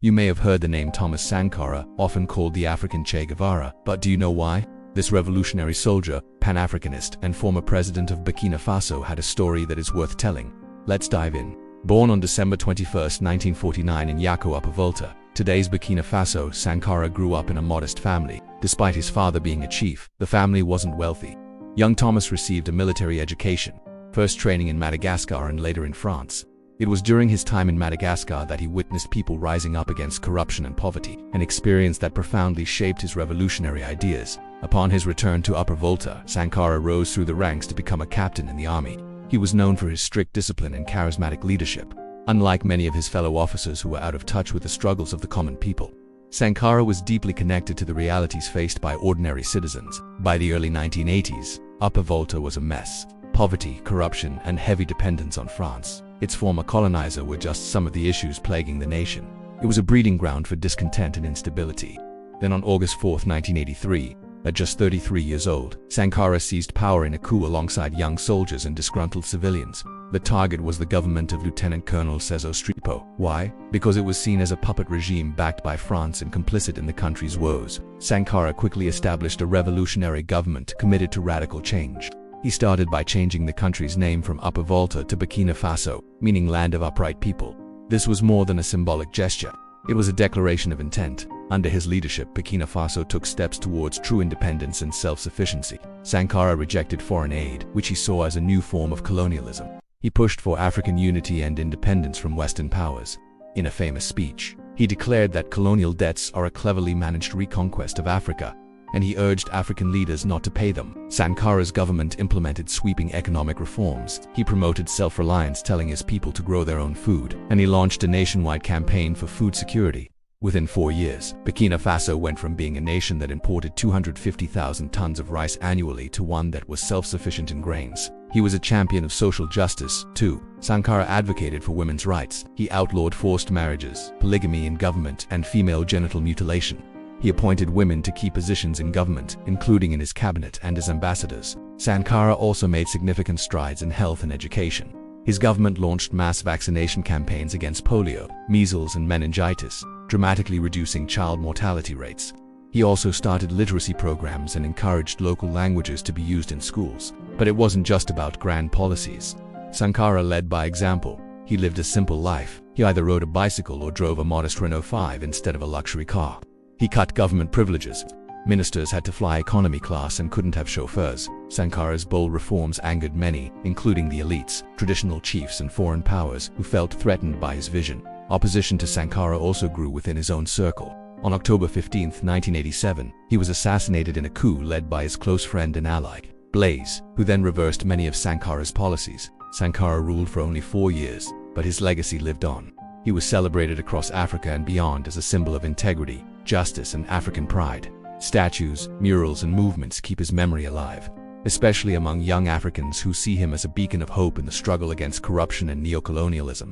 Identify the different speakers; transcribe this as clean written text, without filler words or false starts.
Speaker 1: You may have heard the name Thomas Sankara, often called the African Che Guevara, but do you know why? This revolutionary soldier, Pan-Africanist, and former president of Burkina Faso had a story that is worth telling. Let's dive in. Born on December 21, 1949 in Yako Upper Volta, today's Burkina Faso, Sankara grew up in a modest family. Despite his father being a chief, the family wasn't wealthy. Young Thomas received a military education, first training in Madagascar and later in France. It was during his time in Madagascar that he witnessed people rising up against corruption and poverty, an experience that profoundly shaped his revolutionary ideas. Upon his return to Upper Volta, Sankara rose through the ranks to become a captain in the army. He was known for his strict discipline and charismatic leadership. Unlike many of his fellow officers who were out of touch with the struggles of the common people, Sankara was deeply connected to the realities faced by ordinary citizens. By the early 1980s, Upper Volta was a mess. Poverty, corruption, and heavy dependence on France, its former colonizer, were just some of the issues plaguing the nation. It was a breeding ground for discontent and instability. Then on August 4, 1983, at just 33 years old, Sankara seized power in a coup alongside young soldiers and disgruntled civilians. The target was the government of Lieutenant Colonel Sezo Stripo. Why? Because it was seen as a puppet regime backed by France and complicit in the country's woes. Sankara quickly established a revolutionary government committed to radical change. He started by changing the country's name from Upper Volta to Burkina Faso, meaning land of upright people. This was more than a symbolic gesture. It was a declaration of intent. Under his leadership, Burkina Faso took steps towards true independence and self-sufficiency. Sankara rejected foreign aid, which he saw as a new form of colonialism. He pushed for African unity and independence from Western powers. In a famous speech, he declared that colonial debts are a cleverly managed reconquest of Africa, and he urged African leaders not to pay them. Sankara's government implemented sweeping economic reforms. He promoted self-reliance, telling his people to grow their own food, and he launched a nationwide campaign for food security. Within 4 years, Burkina Faso went from being a nation that imported 250,000 tons of rice annually to one that was self-sufficient in grains. He was a champion of social justice, too. Sankara advocated for women's rights. He outlawed forced marriages, polygamy in government, and female genital mutilation. He appointed women to key positions in government, including in his cabinet and as ambassadors. Sankara also made significant strides in health and education. His government launched mass vaccination campaigns against polio, measles, and meningitis, dramatically reducing child mortality rates. He also started literacy programs and encouraged local languages to be used in schools. But it wasn't just about grand policies. Sankara led by example. He lived a simple life. He either rode a bicycle or drove a modest Renault 5 instead of a luxury car. He cut government privileges. Ministers had to fly economy class and couldn't have chauffeurs. Sankara's bold reforms angered many, including the elites, traditional chiefs, and foreign powers who felt threatened by his vision. Opposition to Sankara also grew within his own circle. On October 15, 1987, he was assassinated in a coup led by his close friend and ally, Blaise, who then reversed many of Sankara's policies. Sankara ruled for only 4 years, but his legacy lived on. He was celebrated across Africa and beyond as a symbol of integrity, justice, and African pride. Statues, murals, and movements keep his memory alive, especially among young Africans who see him as a beacon of hope in the struggle against corruption and neocolonialism.